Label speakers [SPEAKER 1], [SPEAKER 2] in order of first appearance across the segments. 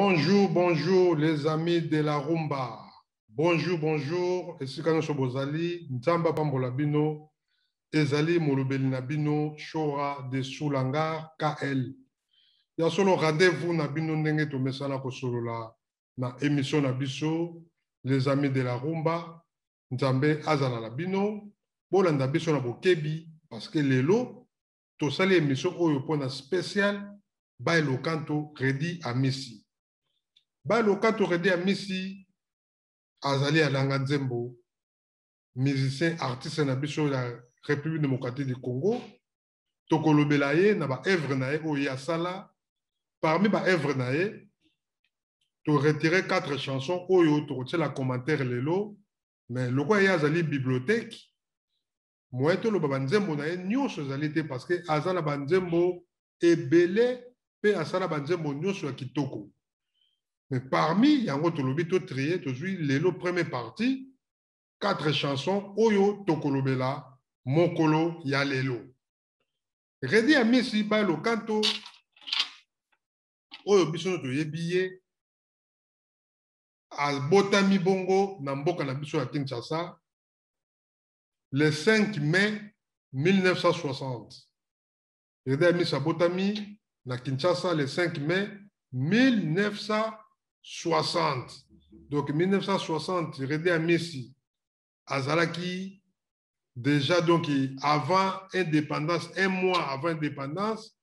[SPEAKER 1] Bonjour, bonjour les amis de la rumba. Bonjour, bonjour. Esika no sobozali, nzamba pambola bino, ezali molobeli na bino, Chora de Soulangar KL. Ya solo rendez-vous na bino ndenge tomesana kosolola na émission na biso, les amis de la rumba. Nzambe azala na bino, bolanda biso na bokebi, parce que lelo, tosali émission oyo pona spécial, Bailo Kanto, Redi Amisi. Bailo Kanto, Redi Amisi, azali alanga nzembo, musicien, artiste na biso la République démocratique du Congo, tokolobela ye na ba œuvre na ye oyo asala. Parmi ba œuvre na ye, to retirer 4 chansons oyo to la commentaire lelo, mais loko ye azali bibliothèque, moi to lo ba nzembo na ye nyonso azali te parce que azala ba nzembo ebele pe asala ba nzembo nyonso ya kitoko. Mais parmi yango to lobi to trier to zui lelo première partie 4 chansons oyo tokolobela mokolo ya lelo. Redi Amisi Bailo Kanto oyo biso to yebiye abotami bongo na mboka na biso ya Kinshasa le 5 mai 1960. Redi Amisi abotami na Kinshasa le 5 mai 1960. Donc 1960, Redi Amisi azalaki déjà donc avant indépendance, un mois avant indépendance,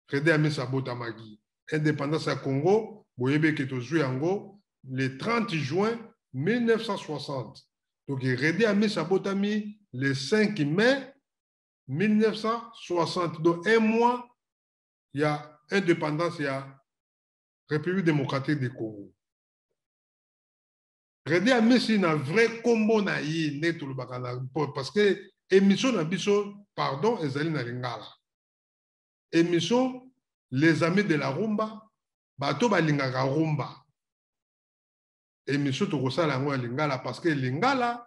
[SPEAKER 1] Redi Amisi abotamaki. Indépendance à Congo, boyebe ke tozui yango le 30 juin 1960. Donc Redi Amisi abotami le 5 mai 1960. Donc un mois, il y a indépendance, il y a République démocratique du Congo. Redi Amisi na vrai combo na ye ne tout le bakana parce que émission na biso pardon ezali na lingala. Émission les amis de la rumba bato balingaka rumba. Émission to kosala yango ya lingala parce que lingala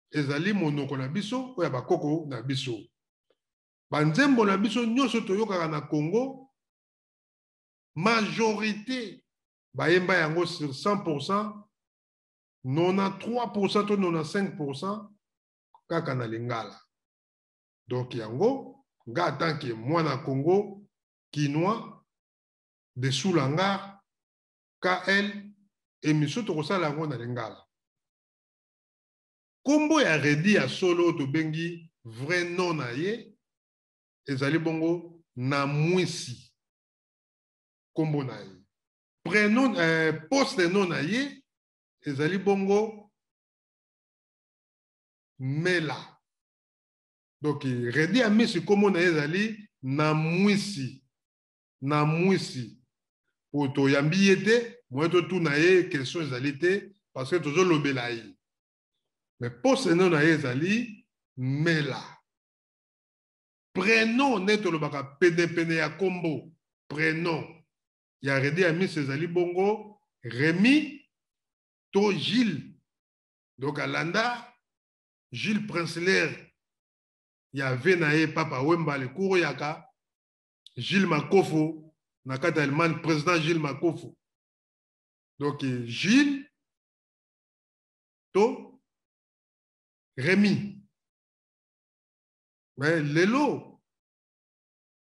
[SPEAKER 1] ezali monoko na biso oya bakoko na biso. Banzembo na biso nyonso toyokaka na Congo majorité bayemba yango sur 100%. 93% to 95% kaka na lingala. Donc yango nga tant que mwana Congo kinois de Soulangar KL émission to kosala yango na lingala. Kombo ya Redi ya solo to bengi vrai nom na ye ezali bongo na mwisi. Kombo na ye prénom poste nom na ye ezali bongo Mela. Donc Redi Amisi kombo na ye ezali na mwisi. Na mwisi. Po to yambi yete, moi to tout na ye question ezali te parce que tozo lobela ye. Mais poste nom na ye ezali Mela. Prénom neto lobaka pene ya kombo. Prénom ya Redi Amisi ezali bongo Rémi to Gilles. Donc alanda Gilles Princeler ya venaye papa Wemba le kuro yaka Gilles Makofo na kata Allemagne président Gilles Makofo. Donc Gilles to Rémi. Mais lelo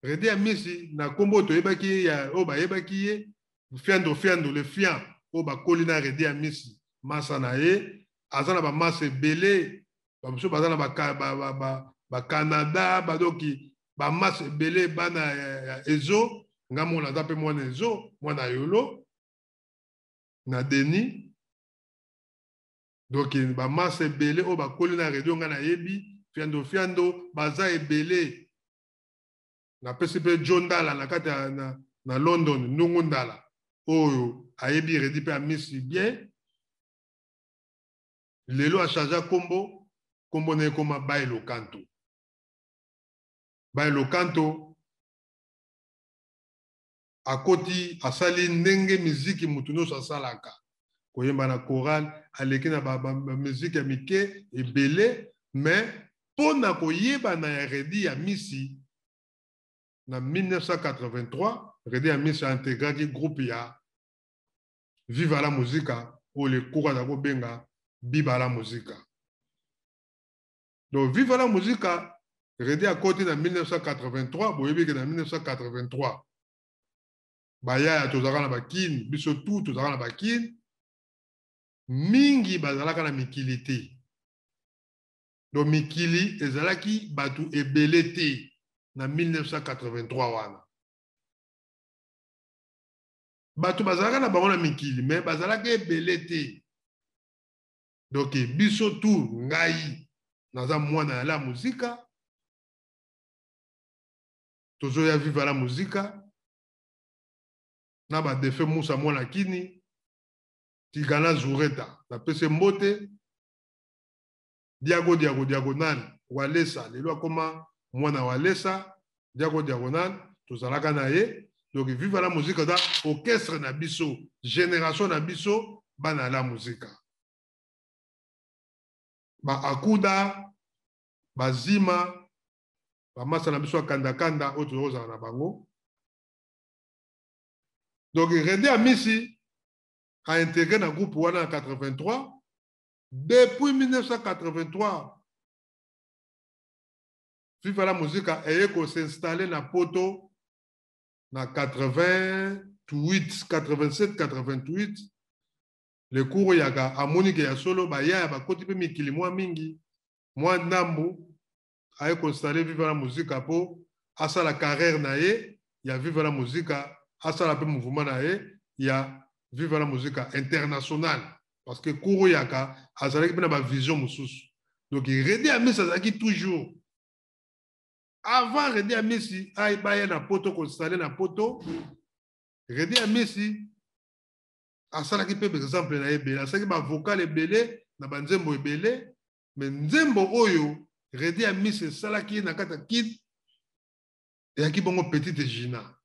[SPEAKER 1] Redi Amisi na kombo to yebaki ya oba yebaki ye fiando le fian oba kolina Redi Amisi masa na ye azana ba masa belé bamuso bazana ba Canada badoki ba masa belé bana ezo ngamona ndape mwana ezo mwana yolo na Denis. Donc ba masa belé oba kolina Redi ngana yebi fiando baza ebele na PCP John Dala na kata na London Nungu Ndala oyo ayebi Redi pe Amisi bien lelo a chargé kombo ne koma Bailo Kanto. Bailo Kanto akoti asali ndenge miziki mutu nyonso asalaka koyemba na choral aleki na ba miziki ya mike ebele mais pona koyeba na ya Redi Amisi na 1983 Redi Amisi a intégré groupe ya Viva la Musica, ou les cours d'Ago Benga, Biba la Musica. Donc, Viva la Musica, redé à côté en 1983, vous voyez que en 1983, Baya, Tozara na Bakin, Bisotou, Tozara na Bakin, Mingi Bazalaka na Mikilité. Donc, Mikili, Ezalaki, Batu Ebelete, en 1983 wana. Batu Bazalaka na Bango na Mikili, mais Bazalaka Ebelete. Donc, Bisotou, Ngai, Naza Mwana la Musica, Tozo ya Viva la Musica, Naba Defe Moussa Mwana Kini, Tigana Zureta, la PC Mbote, diagonal, Walesa, les lois comme Mwana Walesa, diagonal, Tozalaka na ye, donc Viva la Musica, da orchestre na biso, génération na biso, bana la musique. Ba Akuda, ba Zima, ba Masa na biso Kanda Kanda, autre chose na bango. Donc, René Amissi a intégré dans le groupe Wana en 83. Depuis 1983, Viva la Musica a s'installé dans Poto en 88, 87, 88. Le cours yaga a Monique ya solo, ba ya ba koti pe mikili mwa mingi. Mwa Nambu a installé Viva la Musica po asa la carrière na ye, ya Viva la Musica, asa la pe mouvement na ye, ya Viva la Musica internationale. Parce que Kourou Yaka a une vision moussous. Donc, Redé Amis a toujours. Avant Redé Amis, il y a un poto installé dans poto. Redé Amis a ça qui peut par exemple na ebele. A ça qui va vocal ebele, na banzembo ebele. Mais nzembo oyo, Redé Amis c'est ça qui est na kata kit. Et qui bongo petite Gina.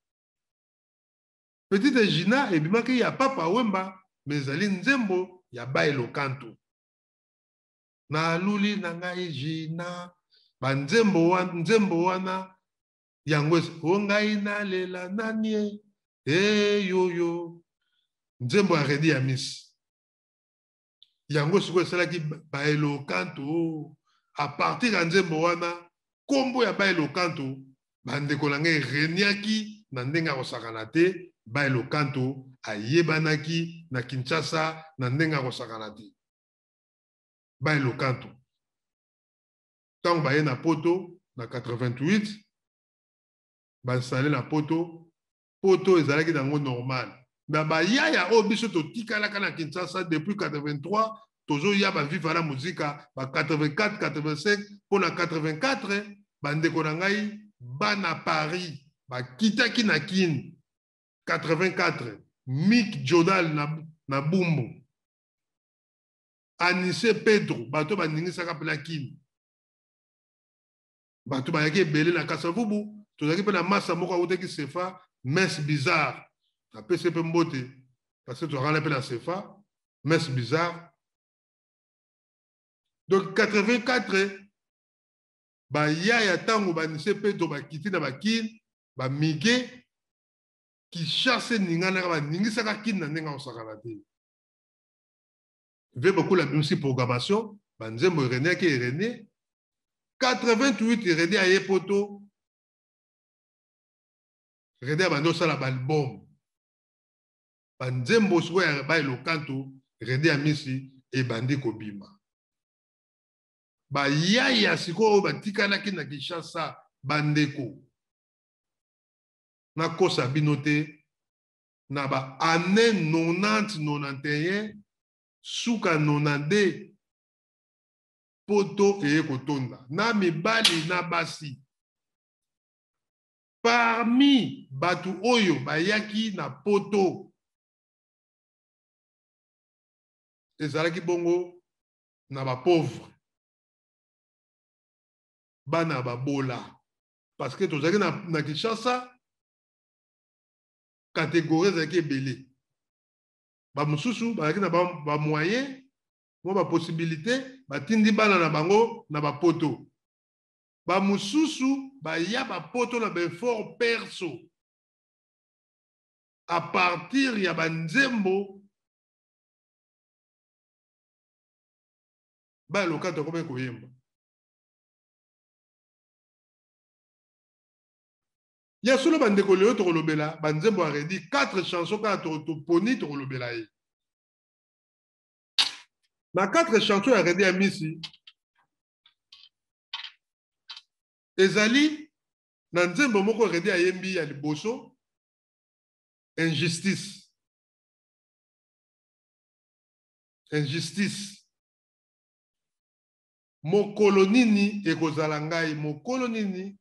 [SPEAKER 1] Petite Gina, et bien qu'il y a papa Wemba, mais zali nzembo. Ya bailo kanto na luli na ngai Gina banzembo wana yango ngai na lela nanie yoyo nzembo ya Redé Amis yango siko esalaki bailo kanto a partir ya nzembo wana kombo ya bailo kanto bandeko na ngai reniaki na ndenge ya kosakana te bailo kanto ayebanaki na Kinshasa na ndenge ya kosakana te bailo kanto ntango baye na poto na 88 bainstalle na poto ezalaki nango normal me bayaya oyo biso totikalaka na Kinshasa depuis 83 tozoya baviva la Musica ba 84 85 mpo na 84 bandeko na ngai bana Paris bakitaki na Kini 84 Mick Jodal na Bumbu Anissé Pedro bato baningisaka mpena Kini bato bayaki ebele na Kasavubu tozalaki mpe na masa moko autaki Sefa Messe Bizarre apesi mpe mbote parce que tozalaka mpe na Sefa Messe Bizarre. Donc 84 bayaya ntango Anissé Pedro bakiti na bakini bamige Kinshasa ninganaka baningisaka Kini na ndenge akosakana te. Ve beaucoup la musique programmation, banzembo René qui est René. 88 René a poto. René a bando sala album. Banzembo siko ya bailo kanto René a misi e bandi kobima. Ba yaya siko batikana ki na Kinshasa bandeko. Na kosa binote na ba année 90 91 suka 92 poto eye kotonda na mibali na basi parmi batu oyo bayaki na poto ezalaki bongo na bapauvre bana babola parce que tozalaki na Kinshasa catégorie ezalaki ebele bamususu bazalaki na bamoyen mo baposibilité batindi bana na bango na bapoto bamususu baya bapoto na baeffort perso à partir ya banzembo ba lokata ko be koyemba. Ya solo bandeko leo to kolobela banzembo aredi 4 chansons ka to poni to kolobela ye. Na 4 chansons aredi ya misi ezali na nzembo moko aredi ya yembi ya liboso injustice. Injustice. Mokolo nini ekozala ngai, mokolo nini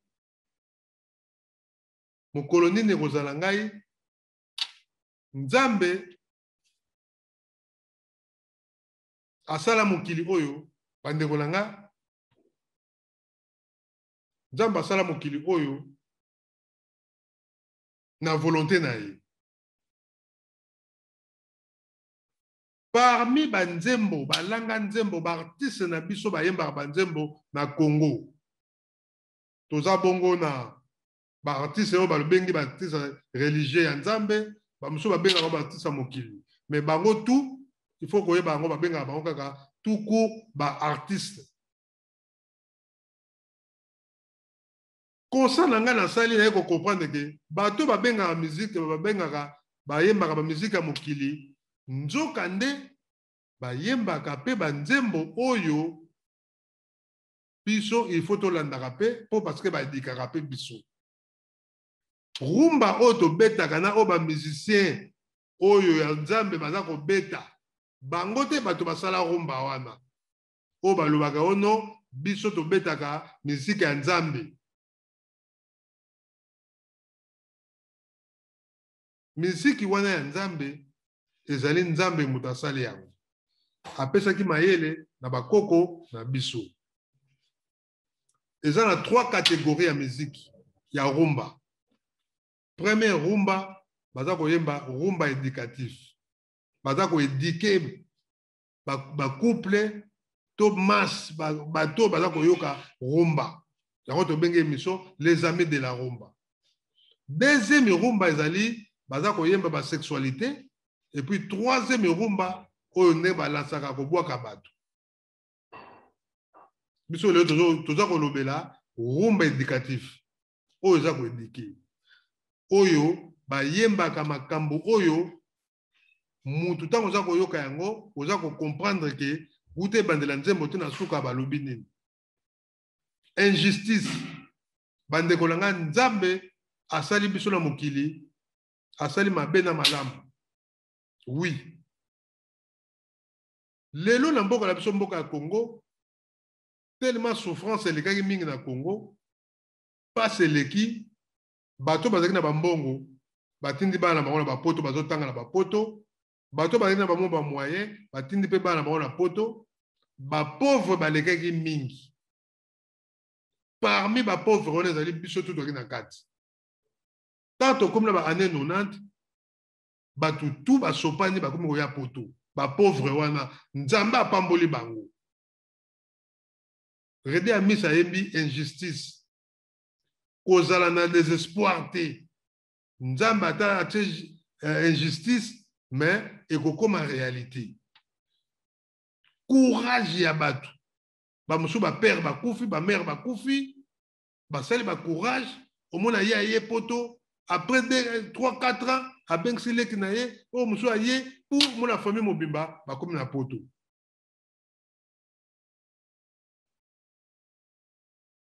[SPEAKER 1] ekozala ngai, Nzambe asala mokili oyo bandeko na nga, Nzambe asala mokili oyo na volonté na ye. Parmi banzembo, balanga nzembo, baartiste na biso bayembaka banzembo na Congo. Toza bongo na baartiste oyo balobengi baartiste religieux ya Nzambe, bamusu babengaka baartiste ya mokili. Mais bango tout, il faut koyeba bango babengaka bango kaka tout court baartiste. Constat na nga na sali na ye ko comprendre que bato babengaka musique, babengaka bayembaka ba musique ya mokili. Nzoka nde bayembaka pe banzembo oyo biso il faut tolandaka pe po parce que baedikaka pe biso. Rumba oyo tobetaka na oyo bamusicien oyo ya Nzambe baza kobeta bango te bato basala rumba wana oyo balobaka ono biso tobetaka misike ya Nzambe. Misiki wana ya Nzambe ezali Nzambe moto asali yango, apesaki mayele na bakoko na biso. Eza na 3 catégories ya musique ya rumba. Première rumba, baza koyemba rumba éducatif. Baza ko éduquer ba couple to masse bato baza koyoka rumba. Yango to benge émission les amis de la rumba. Deuxième rumba ezali baza koyemba ba sexualité. Et puis troisième rumba oyo ne balansaka kobwaka bato. Biso leo toza kolobela rumba éducatif oyo eza koéduke oyo bayembaka makambo oyo mutu ntango oza koyoka yango oza kocomprendre ke ute ebandela nzembo te na suka balobi nini. Injustice, bandeko na nga Nzambe asali biso na mokili, asali mabe na malamu. Oui. Lelo na mboka na biso mboka ya Congo, tellement souffrance elekaki mingi na Congo, passe eleki, bato bazaki na bambongo, batindi bana na bango na bapoto, bazotanga na bapoto, bato bazaki na bango ba moyen, batindi pe bana na bango na poto, bapauvre balekaki mingi. Parmi bapauvre wana ezali biso tu toki na kati. Tanto comme na ba année 90, bato tu basopani bakomi koya poto. Bapauvre wana Nzambe apamboli bango. Rede ya misa yembi injustice. Kozala na désespoir te. Nzambe ata atie injustice, mais ekokoma réalité. Courage ya bato. Bamusu ba père bakufi, ba mère bakufi, basali ba courage, omona ye poto, après 3-4 ans, abengisi leki na ye, o musu aye pour mona famille mobimba bakomi na poto.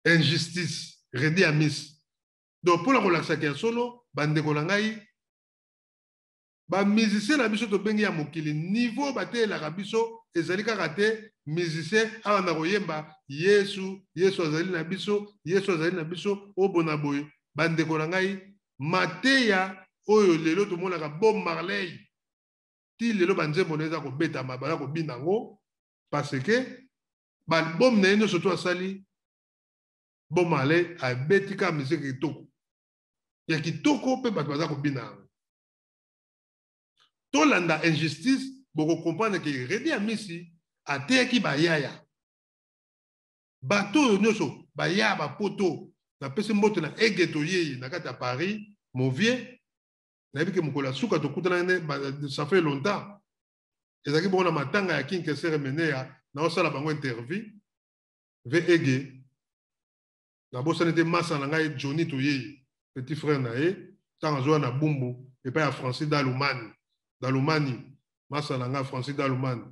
[SPEAKER 1] Injustice, redi ya miss. Donc pour la relaxation ya solo, bandeko na ngai, ba musicien na biso to bengi ya mokili niveau batelaka biso ezali kaka te musicien awa na koyemba Yesu azali na biso, Yesu azali na biso obona boye. Bandeko na ngai, mateya oyo lelo tomonaka Bob Marley ti lelo banzembo neza kobeta mabala kobina ngo parce que balbum na yeno surtout asali Bob Marley abetika musique kitoko ya kitoko pe bato baza kobina ngo. Tolanda injustice boko comprendre que redi ya misi ateyaki bayaya bato oyo nyonso baya bapoto na pesi mbote na egeto yeye na kati ya Paris mon vieux na yebi ke mokolo suka tokutana ne ça fait longtemps ezaki bongo na matanga ya King Kessere Menea na sala bango interview ve ege na bosana te masa na ngai Johnny Toyeye petit frère na ye tanga zo na bumbu et pas ya Francis Dalumani masa na ngai Francis Dalumani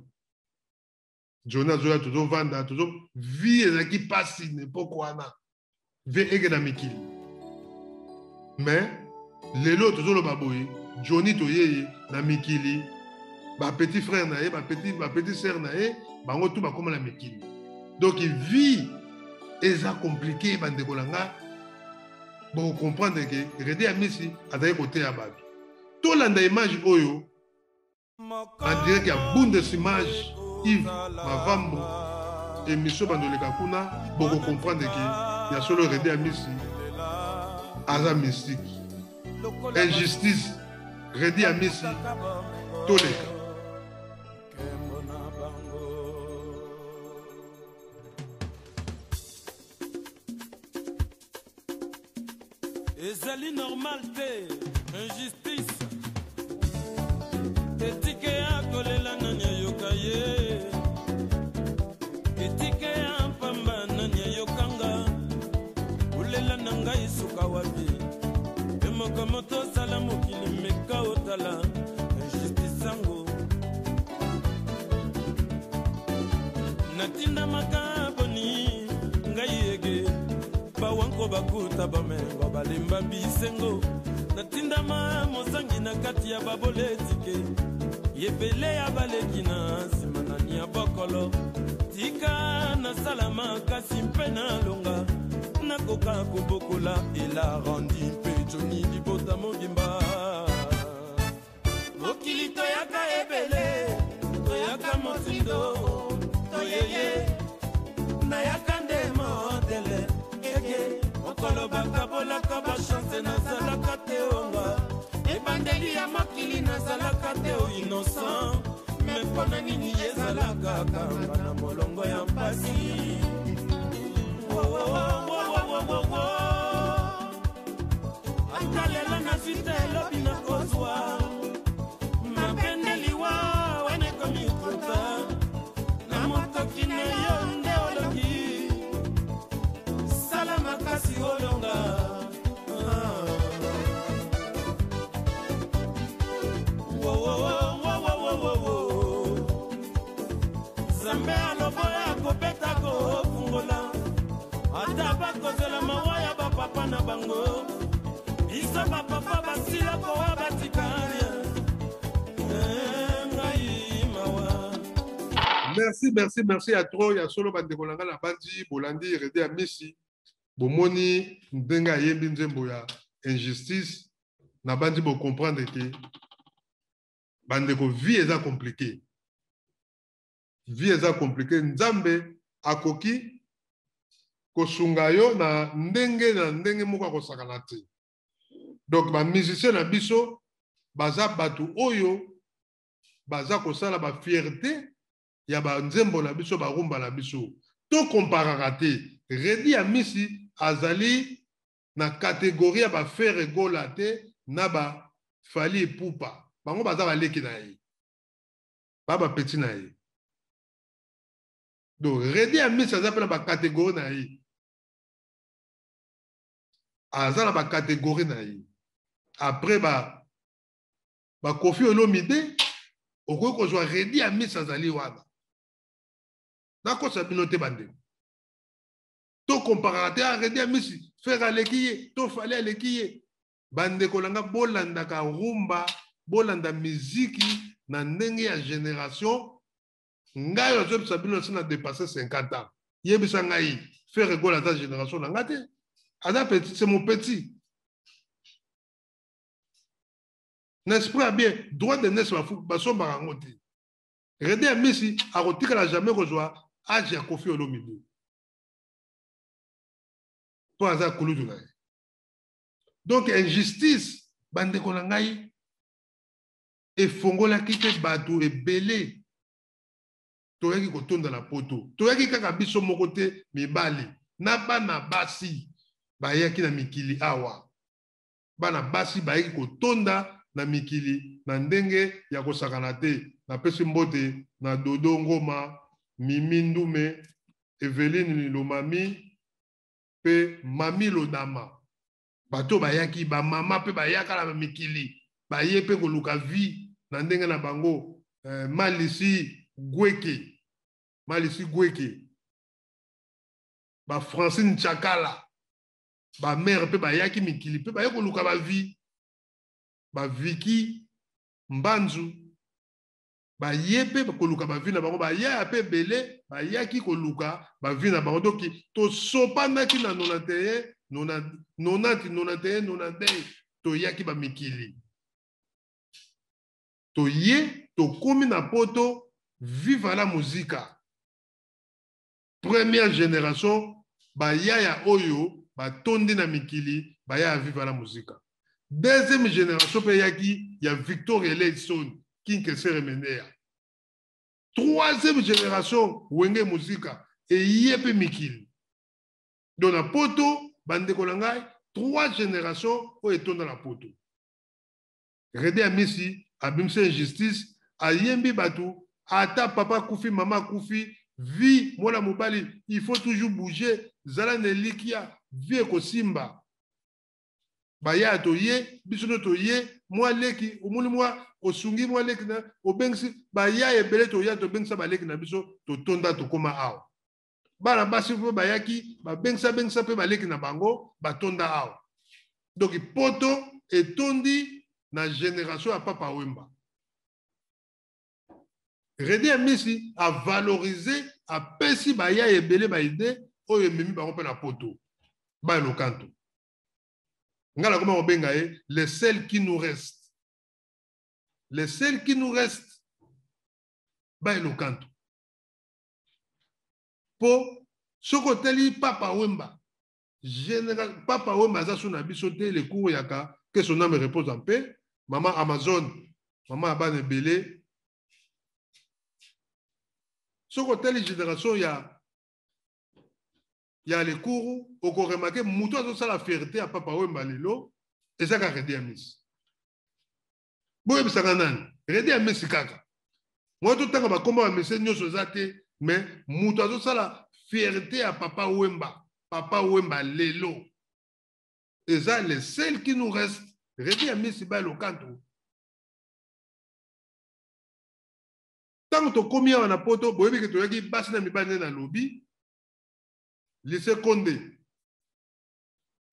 [SPEAKER 1] Johnny azoya toujours vanda toujours vie ezaki pasi n'époque wana ve ege na mikili mais lelo toujours le baboyi Johnny Toyeye na mikili ba petit frère na ye ba petit sœur na ye bango tout ba comme la mikili donc vie eza compliqué bandeko langa bon comprendre que Redi Amisi azali côté ya babi to landa image oyo on dirait qu'il y a Bundesimage Yves Mavambo émission bandoleka kuna boko comprendre que ya solo Redi Amisi aza mystique injustice Redi Amisi toleka
[SPEAKER 2] ezali normal te injustice etike ya kolela nani ayoka ye etike ya mpamba nani ayokanga kolela na ngai suka wapi emoko moto osala mokili meka otala injustice yango natinda makaboni ngai ege bawanko bakuta bamengo balimba bisengo natindama mosangi na kati ya baboletike yebele ya baleki na nsima nani ya bokolo tika na salama kasi mpe na longa nakoka kobokola ela randi mpe Johnny libota mobimba mokili toyaka ebele toyaka motindo toyeye nayaka nde modele okolo bakabolaka bachance nazalaka te onga ebandeli ya mokili nazalaka te o innocent me mpona nini ezalaka kamba na molongo ya mpasi atalela na site elobi na kozwa mapendeliwa wenekomi kota na motoki na yo nde oloki makasi olonga zambe aloboya kobeta kofungola ata bakozela mawa ya bapapa na bango biso bapapa basila kowa batikalia ngai mawa.
[SPEAKER 1] Merci à trop ya solo bandeko langa na bandi bolandi Redi Amisi bomoni ndenga yembi nzembo ya injustice na bandi bo comprendre que bandeko vie eza compliqué nzambe akoki kosunga yo na ndenge moko akosakana te donc ba musicien na biso baza batu oyo baza kosala ba fierté ya ba nzembo na biso barumba na biso to comparera te Redi Amisi azali na catégorie ya ba faire egola te na ba Fally Ipupa bango baza baleki na ye ba petit na ye donc Redi Amisi aza pe na ba catégorie na ye aza na ba catégorie na ye après ba Koffi Olomide okoki kozwa Redi Amisi azali wana nakosa bino te bandeko to comparate à Redi Amisi faire aleki to Fally aleki ye bandeko langa bolandaka rumba bolanda miziki na ndenge ya génération ngai ozobisa bino sina dépasser 50 ans yebisa ngai faire école ta génération na ngate aza petit c'est mon petit n'est-ce pas bien droit de naissance basombaka yango te Redi Amisi akotikala jamais kozwa age ya Koffi Olomide pour aza kulutu na ye donc injustice bandeko na ngai efongolaki te bato ebele toyaki kotonda na poto toyaki kaka biso moko te mibali na bana basi bayaki na mikili awa bana basi bayaki kotonda na mikili na ndenge ya kosakana te napesi mbote na Dodo Ngoma Mimi Ndume, Evelyne Lomami, pe Mami Lodama. Bato bayaki, ba mama pe bayaka la mikili. Baye pe koluka vi, nandenge na bango. Malisi Gweke. Malisi Gweke. Ba Francine Chakala. Ba mère pe bayaki mikili. Pe baye koluka ba vi. Ba Viki Mbanzu. Baye pe koluka ba vi na bango. Baye pe belé. Bayaki koluka ba vi na bango. Donc, to sopana ki na 91. 91 to yaki ba mikili to ye to komi na poto viva la musica première génération ba yaya oyo ba tondi na mikili ba ya viva la musica deuxième génération pe yaki ya Victor Eleison King Seremenea troisième génération wenge musica e yepe mikili donc na poto bandeko na ngai 3 générations au etonda la poto. Rede Amisi abimse injustice ayembi batu ata papa kufi mama kufi vie mwana mobali il faut toujours bouger zala nelikia vie ko simba baya to ye bisono to ye mwa leki omuli mwa osungi mwa leki na obengsi baya ebele to ya to bengsa baleki na biso to tonda to koma awa. Bana basi pe bayaki ba bengsa pe baleki na bango batonda awa. Donc poto etondi na génération à Papa Wemba. Rede Amisi a valorisé a pesi baya ebele ba ide oyo memi bango pe na poto. Ba lokanto. Ngala koma obenga les seuls qui nous restent. Les seuls qui nous restent ba lokanto. Po sokoteli Papa Wemba général Papa Wemba za suna biso te le cours yaka que son âme repose en paix maman Amazon maman Abane Belé sokoteli génération ya le cours au ko remarquer muto azo sala fierté à Papa Wemba lelo eza ka Rede Amisi boye bisanga nani Rede Amisi kaka moi tout tanga ba komba ba message nyoso zate mais muto azo sala fierté à Papa Wemba lelo. Et ça, les seuls qui nous restent, Rede Amisi ba lokanto. Tant que tu commis en apoto, boyebi que tu as dit basi na mibane na lobby, lycée Condé.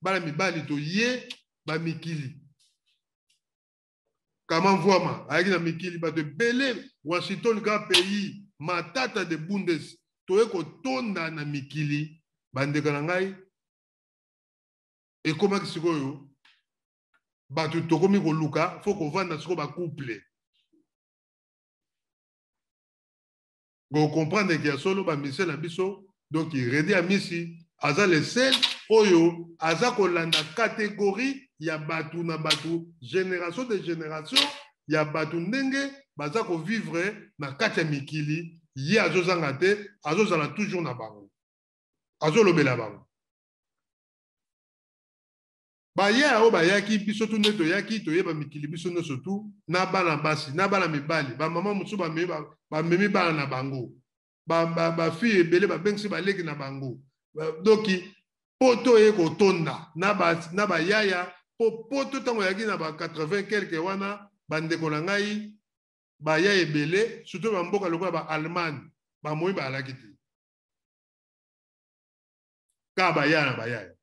[SPEAKER 1] Bala mibali to ye ba mikili. Comment voama, ayaki na mikili ba de belé Washington grand pays, matata de Bundes, to eko tonda na mikili. Bandeko na ngai ekomaki sikoyo bato tokomi koluka fo kovanda siko ba couple go comprendre que solo ba mission na biso donc Rede Amisi aza le seul oyo aza kolanda catégorie ya batu na batu génération de génération ya batu ndenge baza ko vivre na kati ya mikili ye azozanga te azozala toujours na bango azolobela bango baya o bayaki biso tu neto yaki to yeba mikili biso no surtout na bana basi na bana mibali ba mama musu ba memi bana na bango ba fille ebele ba bengsi ba leki na bango donc poto e ko tonda na ba yaya poto tango yaki na ba 80 quelque wana bandeko na ngai ba yaya ebele surtout ba mboka lokola ba Allemagne ba moyi ba alaki te ka ba yaya na ba yaya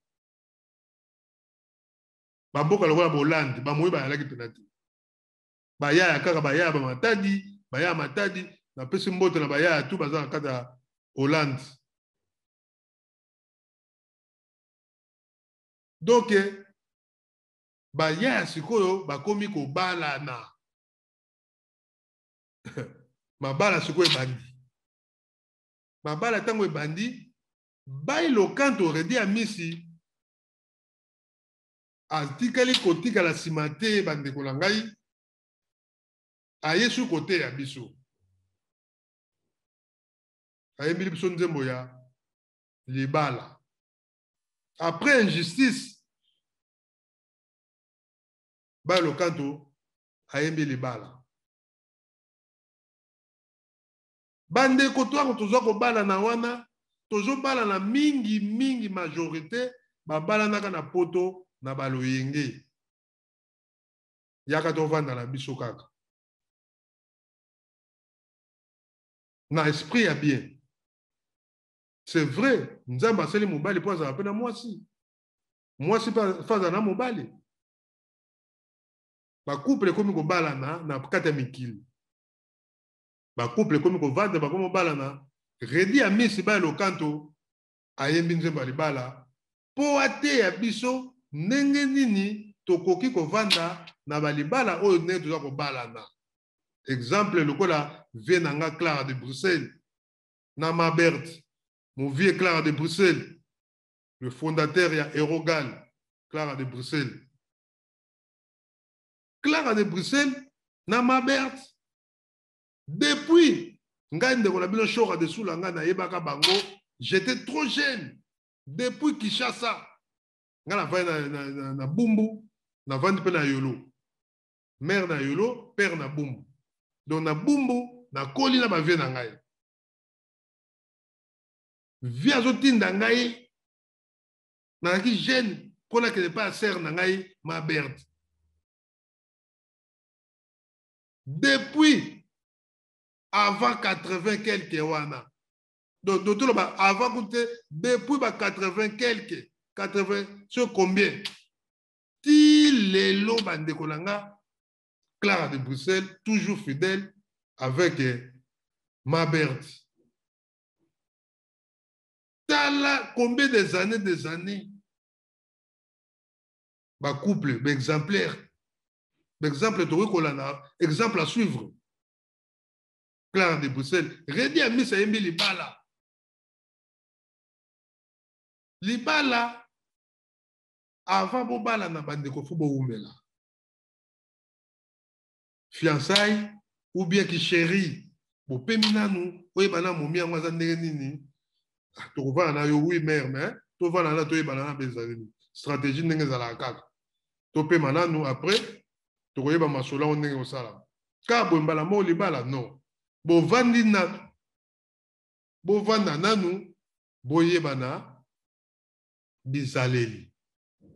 [SPEAKER 1] bamboka lokola Hollande ba moyi ba alaki penati ba yaya kaka ba yaya ba matadi na pesi mbote na ba yaya tu baza kata Hollande donc ba yaya sikoyo bakomi ko balana mabala sikoyo ebandi mabala tango ebandi bai lokanto Rede Amisi atikali kotikala nsima te bandeko na ngai ayesu kote ya biso ayembili biso nzembo ya libala après injustice ba lokanto ayembi libala Bande kotoa tozo ko bala na wana, tozo bala na mingi majorité, ba bala naka na poto na baloyenge. Yaka to vanda na biso kaka. Na esprit ya bien. C'est vrai, nzamba seli mobali po za pena mwasi. Mwasi pa faza na mobali. Ba couple komi ko bala na kata mikili. Ba couple komi ko vanda ba komo bala na redi amisi ba lo kanto ayembi nzemba libala po ate ya biso ndenge nini tokoki ko vanda na balibala oyo ne toza ko bala na. Exemple lokola Venanga Clara de Bruxelles na Mabert mon vieux Clara de Bruxelles le fondateur ya Erogal Clara de Bruxelles na Mabert depuis ngai ndeko na bino Chora de Soulanga na yebaka bango j'étais trop jeune depuis Kinshasa nga na vai na Bumbu na vandi pe na Yolo mère na Yolo père na Bumbu donc na Bumbu na koli na ba vie na ngai vie azotinda ngai na ki jeune kona ke pas sœur na ngai Mabert depuis avant 80 quelques wana. Donc, avant coûter depuis 80 quelques, 80, sur combien? Ti les lots bande kolanga, Clara de Bruxelles, toujours fidèle avec Mabert. T'as combien des années? Ba couple, exemplaire. Exemple, exemple à suivre. Clara de Bruxelles. Redi a mis sa yembi libala. Libala. Avant bobala na bande ko fubo umela. Fiançailles ou bien qui chéri. Bo pemina nou. Oye bana momi a mwaza ndenge nini. To va na yo oui mère mais. To va na to yebana na bezalini. Stratégie ndenge za la kaka. To pemana nou après. To yeba masola on ndenge osala. Ka bo mbala mo libala non. Bovandi nanu, bovanda nanu, boyebana, bizaleli.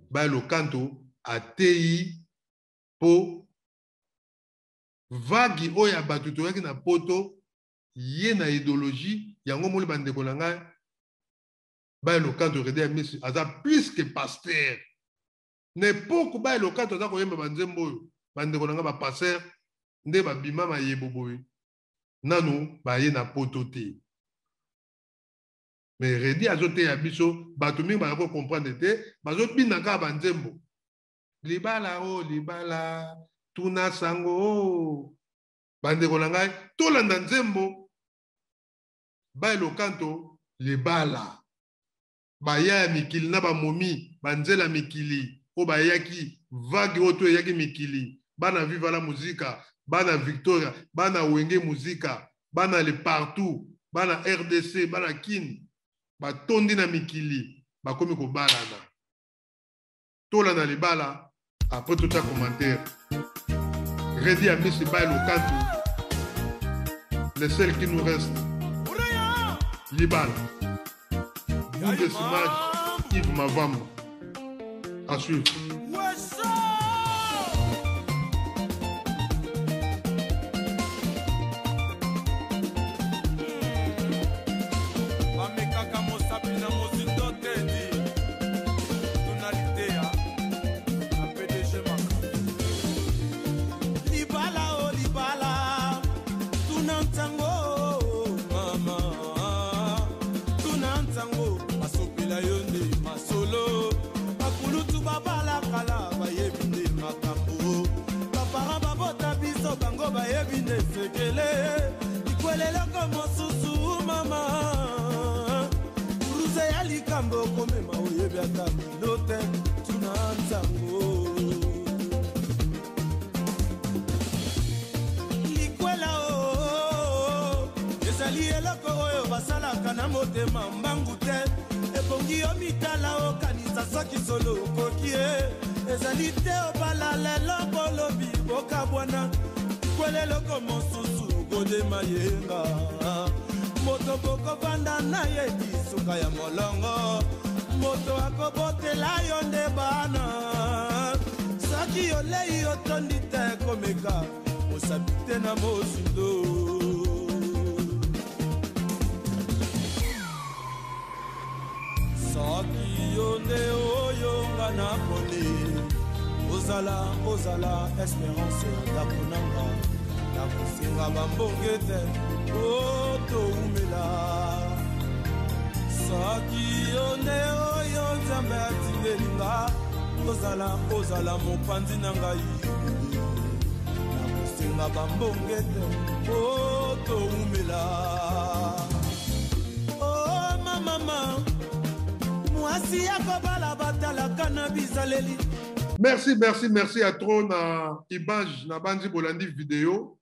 [SPEAKER 1] Ba lo kanto atei po vagi oya batuto yaki na poto ye na idéologie yango moli bandeko na ngai ba lo kanto redi amisi aza plus que pasteur. N'époque ba lo kanto za koyemba banzembo oyo bandeko na ngai ba pasteur nde ba bima ma yebo boy. Nanu baye na potote. Mais redi azote ya biso batumi ba ko comprendre te bazo binaka banzembo. Libala o libala tuna sango bande ko ngai tolanda nzembo ba lo kanto libala baya mikili na ba momi banzela mikili o bayaki vague oto yaki mikili bana viva la muzika bana Victoria, bana Wenge Muzika, bana le partout, bana RDC, bana Kin, ba tondi na mikili, ba komi ko balana. Tola na libala, après tout un commentaire. Redi à Messi Bail au Kantou. Les seuls qui nous restent. Libala. Bout de Simage, Yves Mavamba. À suivre.
[SPEAKER 2] moto bokovanda na ye lisuka ya molongo moto akobotela yo nde bana soki olei otondi te komeka osabi te na mosindo soki yo nde oyo nga naponi ozala espérance ya ndako nanga nakosinga bambonge te otoumela soki yo nde oyo nzambe atindelinga ozala mopanzi na ngai nakosinga bambonge te otoumela o mama mwasi yakobala batalaka na bizaleli.
[SPEAKER 1] Merci à trop na image na bandi bolandi vidéo.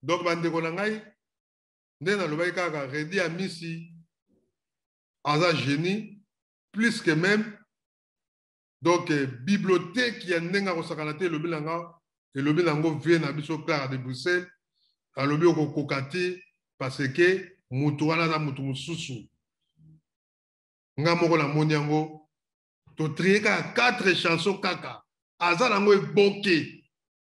[SPEAKER 1] Donc bande konangai nde na lobai kaka Redi Amisi aza génie plus que même donc bibliothèque ya ndenga ko sakana te lobi langa et lobi lango vie na biso Clara de Bruxelles a lobi ko kokati parce que mutu wana na mutu mususu nga moko na moni yango to trieka 4 chansons kaka aza nango eboke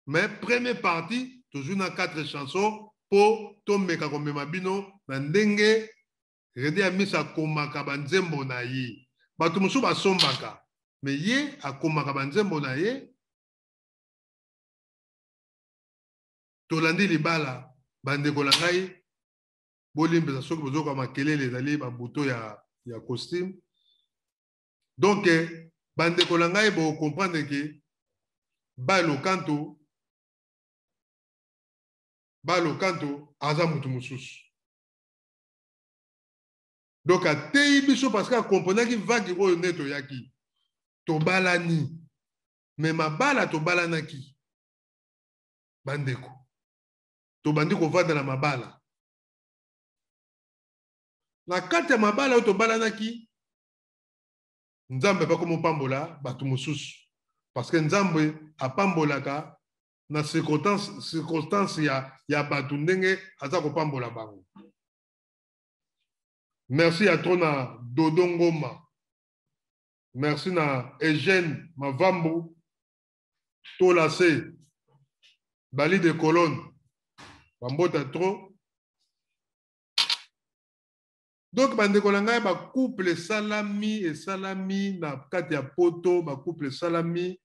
[SPEAKER 1] mais première partie toujours na 4 chansons po to meka ko mema bino na ndenge Redi Amisi akomaka banzembo na ye bato musu basombaka mais ye akomaka banzembo na ye tolandi libala bandeko na ngai bolimbeza soki bozoka makelele ezali babuto ya costume. Donc, bande kolanga bo comprendre que balo kanto aza mutu mususu. Donc, a tei biso parce que comprendre ki vaki oyo neto yaki to balani mais mabala to balanaki bandeko to bandiko vanda na mabala na kati ya mabala to balanaki nzambe pa komo pambola batu mususu parce que nzambe apambolaka na circonstance ya batu ndenge aza ko pambola bango. Merci à Trona Dodo Ngoma. Merci na Eugène Mavambo Tolase Bali de Colonne bambota trop. Donc bandeko na ngai ba couple salami et salami na kati ya poto ba couple salami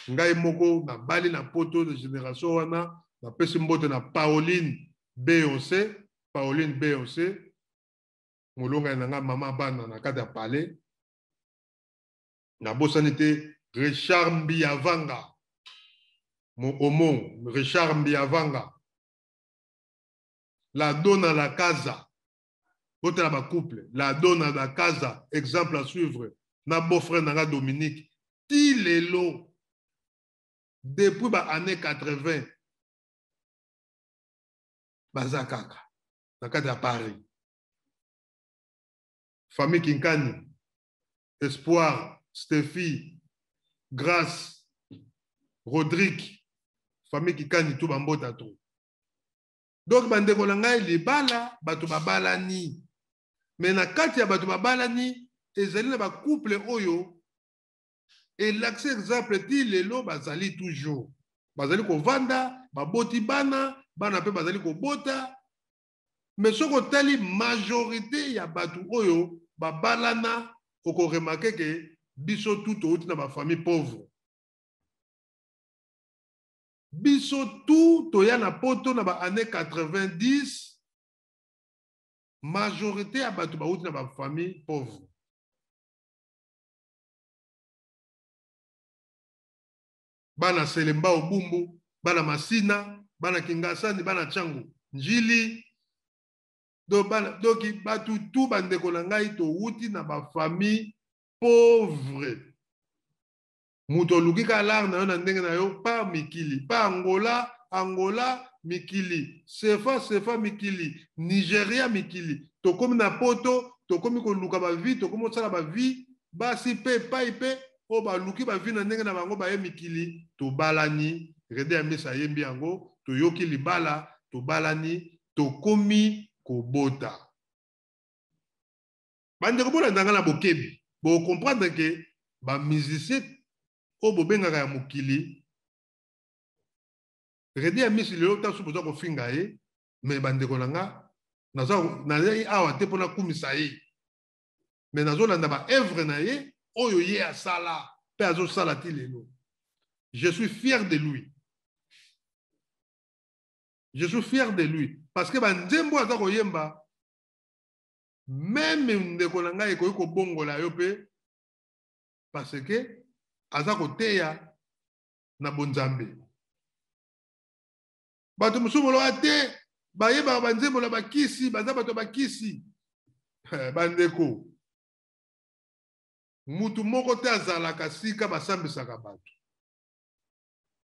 [SPEAKER 1] ngai moko na bali na poto de génération wana na pesi mbote na Pauline Beyoncé molonga na nga mama bana na kati ya palais na bosanité Richard Mbiavanga mon homo Richard Mbiavanga la donna la casa. Votre couple, la donna la casa, exemple à suivre. Na beau-frère Nanga Dominique, Tilelo, depuis les années 80, Bazakaka, dans le cadre de Paris. Famille Kinkani, Espoir, Stéphie, Grâce, Rodrigue, famille Kinkani, tout bambota tout. Donc, bandeko na ngai libala, bato babalani. Mais na kati ya bato babalani, ezali na ba couple oyo, et l'accès exemple ti lelo bazali toujours. Bazali ko vanda, baboti bana, bana pe bazali ko bota. Mais soko tali majorité ya bato oyo, babalana, oko remarquer que biso tout outi na ba famille pauvre. Biso tout toya na poto na ba année 90. Majorité à batu ba outi na ba famille pauvre. Bana Selemba Obumbu, bana Masina, bana Kingasani, bana Changu, Njili. Donc batu tout bandeko na ngai to outi na ba famille pauvre. Muto lukika lar na yo na ndenge na yo pa mikili, pa Angola mikili, Sefa mikili, Nigeria mikili, tokomi na poto, tokomi ko luka ba vie, tokomi sala ba vie, basi pe paipe, o ba luki ba vie na ndenge na bango ba ye mikili, to balani, Redi Amisi yembi yango, to yoki libala, to balani, tokomi kobota. Bande kobola ndanga na bokebi. Bo comprendre que ba musicien o bobengaka ya mokili. Redi ya misi lelo ta supoza ko finga ye, mais bande ko nanga naza awa te pona kumisa ye. Mais nazo landa ba œuvre na ye oyo ye asala pe azo sala ti lelo. Je suis fier de lui. Je suis fier de lui. Parce que bandembo aza koyemba, même ndeko na ngai ekoki kobongola yo pe, parce que aza koteya na bonzambe. Bato mosusu boloba te, bayebaka banzembo na bakisi, baza bato bakisi. Bandeko. Mutu moko te azalaka sika basambisaka bato.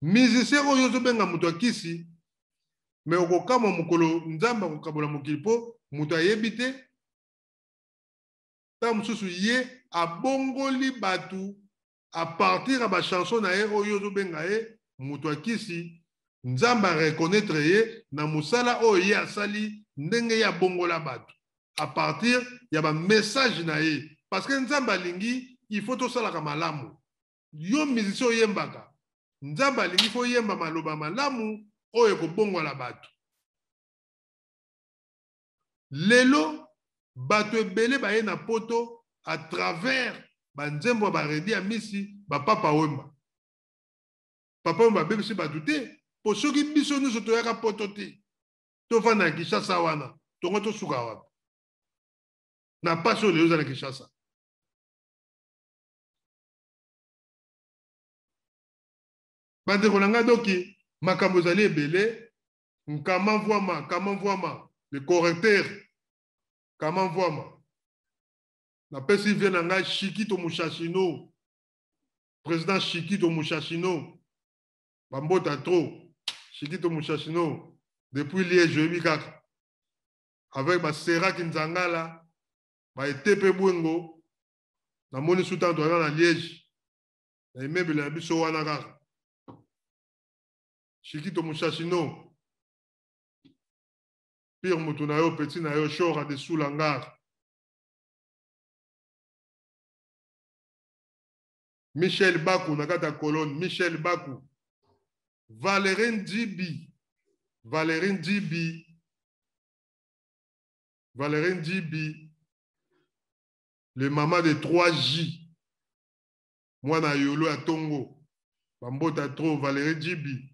[SPEAKER 1] Musicien oyo ozobenga mutu akisi, me okokama mokolo nzamba kokabola mokili po mutu ayebi te. Ta mosusu ye abongoli batu a partir ya bachanson na ye oyo ozobenga ye mutu akisi, nzamba reconnaître ye na musala oyo ye asali ndenge ye abongola batu a partir ya ba message na ye. Parce que nzamba lingi il faut tosalaka malamu. Yo musicien oyembaka, nzamba lingi faut yemba maloba malamu oyo kobongola batu. Lelo bato ebele baye na poto à travers banzembo baredi ya misi bapapa wemba. Papa wemba bebisi bato te, po soki biso nyonso toyaka poto te, tofanda na Kinshasa wana, tongo tosuka wapi. Na pasi oyo lelo oza na Kinshasa. Bandeko na nga doki makambo ezali ebele, nkama mvwama, le correcteur, kama mvwama. Na pesi vient na nga Shikito Mushashino, président Shikito Mushashino, bambota trop, Shikito Mushashino, depuis Liège, je vis kaka, avec ba Sera Kinzangala, ba Etepe Bwengo, na moni soutan to na Liège, na immeuble na biso wana kaka. Shikito Mushashino, pire mutu na yo petit na yo Chora de Soulangar. Michel Bakou, Nakata Colonne, Michel Bakou. Valérine Djibi, le maman de 3J. Moi, na Yolo à Tongo. Bambota trop, Valérine Djibi.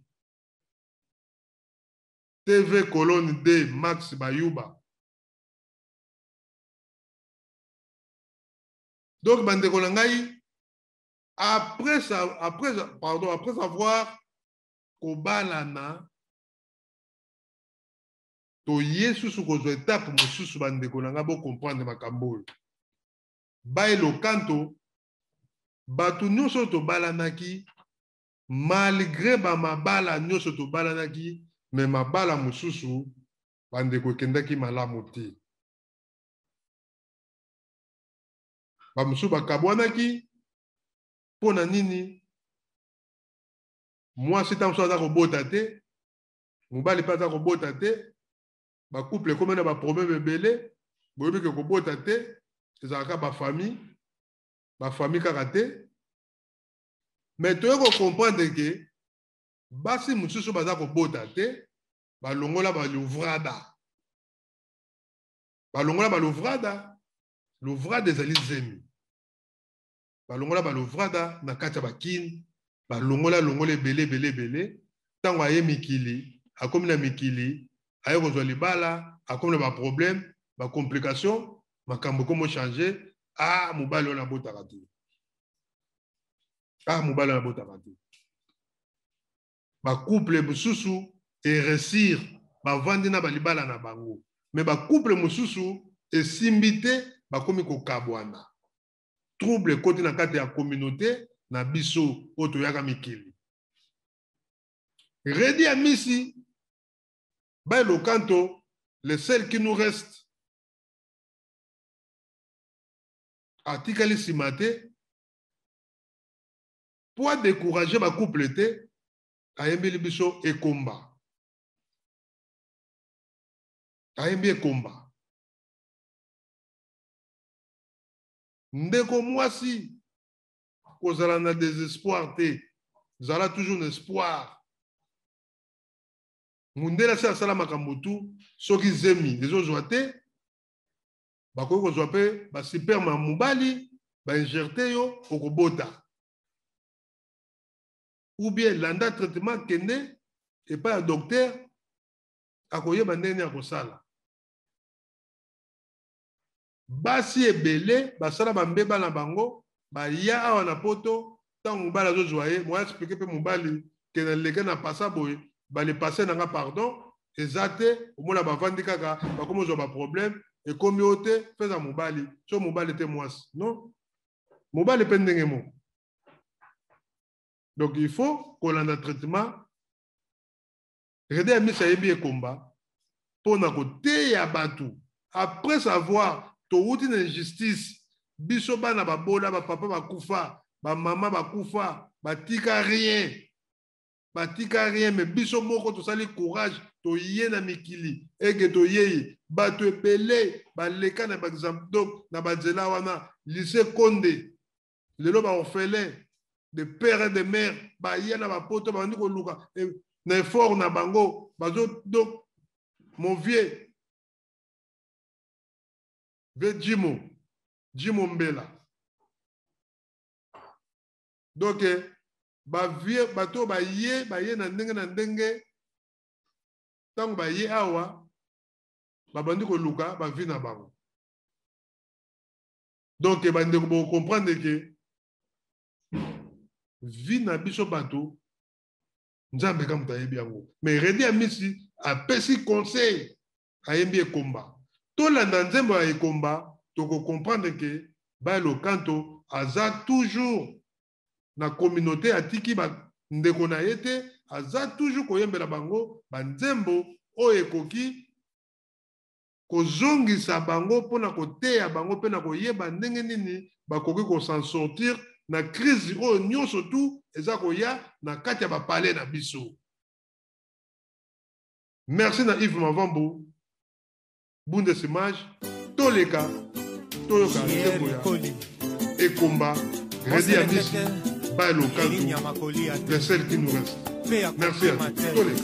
[SPEAKER 1] TV Colonne D, Max Bayouba. Donc, Bande Kolangaï, après avoir kobalana, to yesusu kozo étape mosusu Bande Kolanga bo comprendre makambo. Bailo kanto, batu nyonso to balanaki, malgré ba mabala nyonso to balanaki, mais mabala mosusu Bande Kokendaki malamu te. Ba mosusu bakabwanaki pona nini mwasi tamso aza kobota te, mobali mpe aza kobota te, bacouple ekómi na baproblème ebele, boyebi ke kobota te, ezalaka bafamille kaka te. Mais toye kocomprendre ke basi mosusu baza kobota te, balongola balouvrada. L'ouvrada ezali zemi. Balongola balouvrada na kati ya bakini, balongola ebele, tango aye mikili, akomi na mikili, aye kozwa libala, akomi na baproblème, bacomplication, makambo komo changer, mobali ona botaka te. Mobali ona botaka te. Bacouple mosusu eresir, bavandi na balibala na bango. Mais bacouple mosusu esimbi te, bakomi kokabwana. Trouble côté na kati ya communauté na biso oto yaka mikili. Redi à misi, le canto, le seul qui nous reste, article simate, pour décourager ma couple te, a yembeli biso et combat. ayembi ekomba. Ndeko mwasi kozala na désespoir te, zala toujours l'espoir. Mundela se asala makambo tu soki zemi ezozwa te, bakoki kozwa pe ba superme ya mobali ba injecte yo okobota. Ou bien landa traitement kende epai ya docteur akoyeba ndenge akosala. Basi ebele basala bambeba na bango baya awa na poto ntango mobali azozwa ye moya explike mpe mobali ke na leke na pasa boye bale pase nanga pardon eza te omona bavandi kaka bakomi ozwa baproblème ekomi yo te feza mobali so mobali te mwasi non mobali mpe ndenge moko. Donc il faut kolanda traitement rede ya misa yebi ekomba mpona koteya bato après savoir touti na injustice biso bana babola bapapa bakufa bamama bakufa batika rien mais biso moko tosali courage toye na mikili eke toyei bato ebele baleka na baexemple donc na banzela wana lycée Konde lelo baorphelin de père et de mère baya na bapoto bandi koluka na effort na bango bazo donc mon vieux Jimo Mbela. Donc, bato baye na ndenge tango baye awa babandi koluka bavi na bango. Donc, bandi ko comprendre que vi na biso bato nzambe ka muta yebi yango. Mais redi amisi apesi conseil ayembi ekomba. Tolanda nzembo ya ekomba toko comprendre que Bailo Kanto aza toujours na communauté atiki ba ndeko na yete aza toujours koyembela bango banzembo oyo ekoki kozongisa bango mpona koteya bango mpe na koyeba ndenge nini bakoki kosan sortir na crise oyo nyonso tu eza koya na kati ya bapale na biso. Merci na Yves Mavambo Bundesimage toleka toyoka nzembo ya ekomba redi ya misi Bailo Kanto les seuls qui nous restent. Merci à tous. Toleka.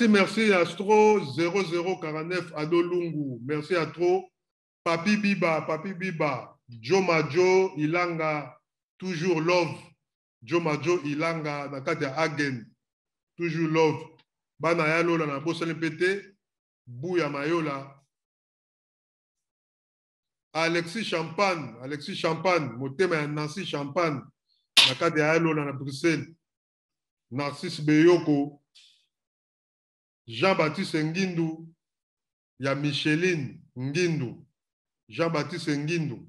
[SPEAKER 1] Merci Astro 0049 Ado Lungu. Merci à trop. Papi Biba, Jomajo Ilanga, toujours love. Jomajo Ilanga, Nakate Hagen, toujours love. Bana Yalola na Bosale Pete, Bouya Mayola. Alexis Champagne, motema ya Nancy Champagne, na kati ya Alo na Bruxelles, Narcisse Beyoko, Jean-Baptiste Ngindu, ya Micheline Ngindu, Jean-Baptiste Ngindu.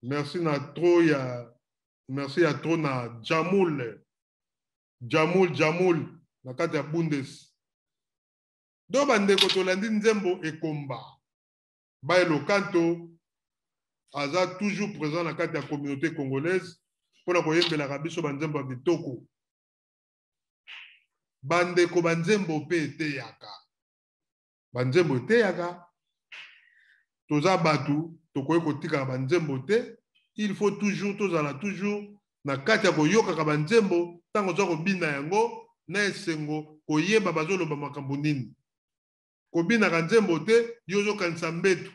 [SPEAKER 1] Merci na trop ya Jamul, na kati ya Bundes. Do bandeko tolandi nzembo ekomba. Baelo Kanto aza toujours présent na kati ya communauté congolaise pona koyembela biso banzembo ya bitoko. Bandeko banzembo pe eteyaka. Banzembo eteyaka. Toza batu tokoye kotika banzembo te. Il faut toujours tozala toujours na kati ya koyoka banzembo tango za kobina yango na esengo koyeba bazoloba makambo nini. Kobina kanzembo te yozo kanisa mbetu.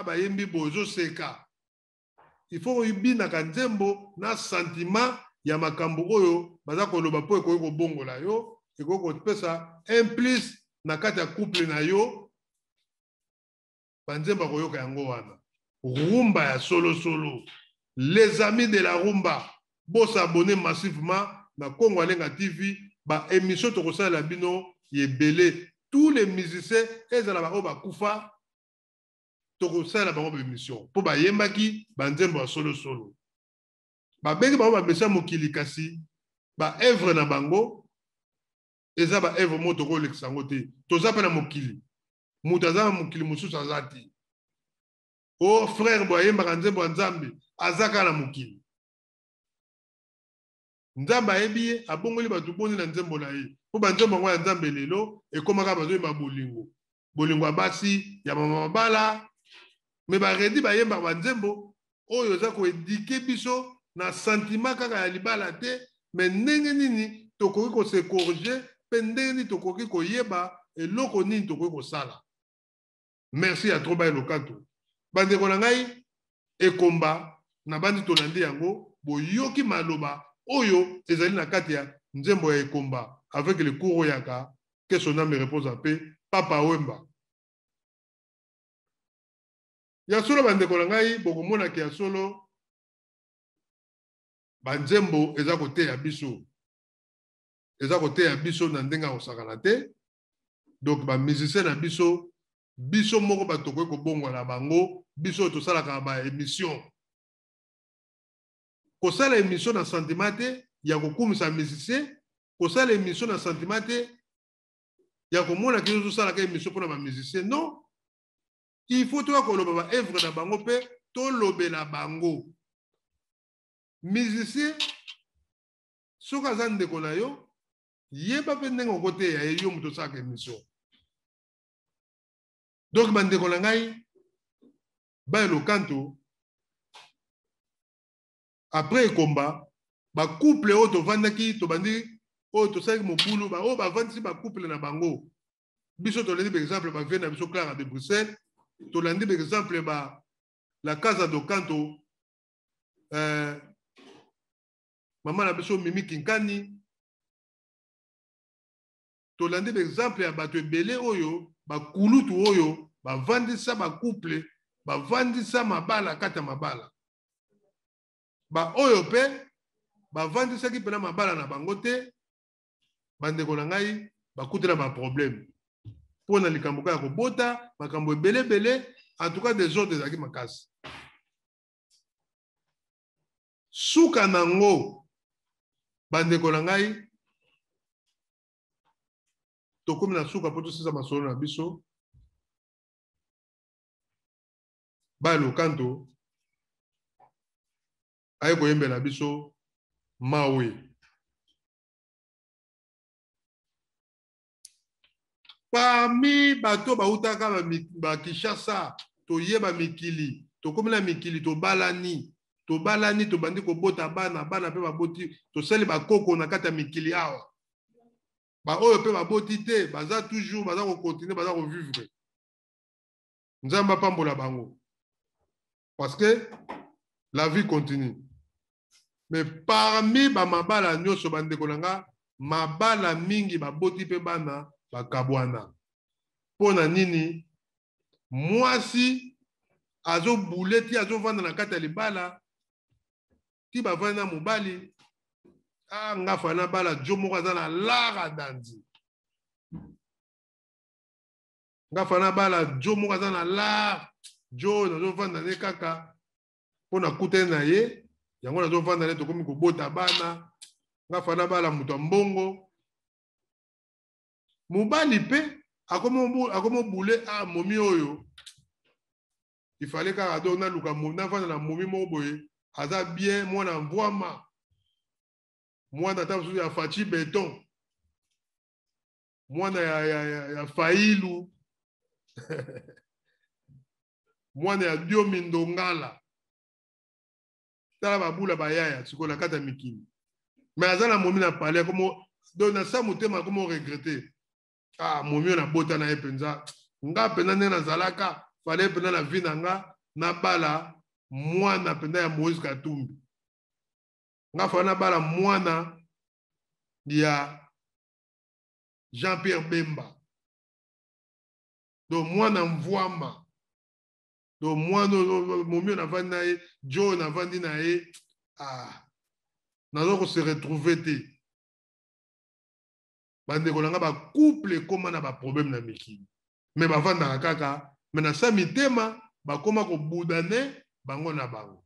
[SPEAKER 1] Bayembi bozo seka. Il faut yibina kanzembo na sentiment ya makambo oyo baza koloba po ekoyi kobongola yo ekoyi kopesa implice na kati ya couple na yo banzembo koyoka yango wana. Rumba ya solo. Les amis de la rumba, bo s'abonner massivement na Congo Alenga TV, ba émission to kosala bino yebele. Tous les musiciens ezala ba oba kufa to kosala ba émission. Po ba yembaki banzembo ya solo. Ba bengi ba oba mesa mokili kasi ba œuvre na bango eza ba œuvre moto ko leksango te. Toza pe na mokili. Mutaza mokili mususu azati. Oh frère boyemba kanzembo nzambe azaka na mokili. Nzambe ayebi abongoli batu boni na nzembo na ye. Po banzembo ngwa nzambe lelo ekomaka bazoyemba bolingo. Bolingo abasi ya mama mabala. Me baredi bayemba banzembo oyo za ko éduquer biso na sentiment kaka ya libala te, mais ndenge nini tokoki ko se corriger, pe ndenge nini tokoki ko yeba eloko nini tokoki ko sala. Merci à trop Baelo Kanto. Bandeko na ngai ekomba na bandi tolandi yango boyoki maloba oyo ezali na kati ya nzembo ya ekomba avec le cours yaka que son âme repose en paix Papa Wemba. Ya solo bandeko na ngai bokomona ki ya solo banzembo eza kote ya biso. Eza kote ya biso na ndenga osakana te. Donc ba musicien na biso moko batoko ko bongola bango biso to sala ka ba émission. Ko sala émission na sentiment te ya kokumisa musicien, ko sala émission na sentiment te ya komona ki zo sala ka émission pour na ba musicien. Non. Il faut to ko loba ba œuvre na bango pe to lobela bango. Musicien soka zande ko na yo yeba pe ndengo kote ya yo muto sala ka émission. Donc bandeko na ngai Baelo Kanto après ekomba ba couple o to vandaki to bandi o to saki mobulu ba o ba vandisi ba couple na bango biso to landi par exemple ba vient na biso Clara de Bruxelles to landi par exemple ba la Casa do Canto maman na biso Mimi Kinkani to landi par exemple ya bato ebele oyo ba kulutu oyo ba vandisa ba couple ba vandisa mabala kata mabala ba oyo pe ba vandisa ki pena mabala na bango te bandeko na ngai ba kutela ba problème pona likambo ka kobota makambo ebele en tout cas des autres ezaki makasi suka nango bandeko na ngai tokomi na suka po tosisa masolo na biso Baelo Kanto aye koyembela biso mawe parmi bato bautaka ba Kinshasa toyeba mikili tokomi na mikili tobalani tobandi kobota bana pe baboti tosali bakoko na kati ya mikili awa ba oyo pe baboti te baza toujours baza ko continuer baza ko vivre nzamba pambola bango parce que la vie continue. Mais parmi ba mabala nyoso bandeko nanga mabala mingi baboti pe bana bakabwana pona nini mwasi azo bouleti azo vanda na kati ya libala ti bavanda mobali nga fana bala jo moko aza na lara danzi nga fana bala jo moko aza na lara jo nazovanda ne kaka mpo na kute na ye yango nazovanda ne tokomi kobota bana nga fana bala moto ya mbongo mobali mpe akomobule momi oyo ifale kaka to naluka navanda na momi moko boye aza bien mwana mvwama mwana ata mosusu ya faci beton mwana ya failu mwana ya diomi ndongala tala babula bayaya sikoyo na kati ya mikili me aza na momi na pale donc na sa motema akomo regrete momi oyo nabota na ye mpenza nga mpenza ndenge nazalaka fale mpenza na vi na nga nabala mwana mpenza ya Moïse Katumbi nga fana nabala mwana ya Jean-Pierre Bemba donc mwana mvwama donc mwana momi oyo navandi na ye jo navandi na ye nazo kose retrouve te bandeko na nga bacouple ekóma na baproblème na mikili me bavandaka kaka me na sa mitema bakóma kobudane bango na bango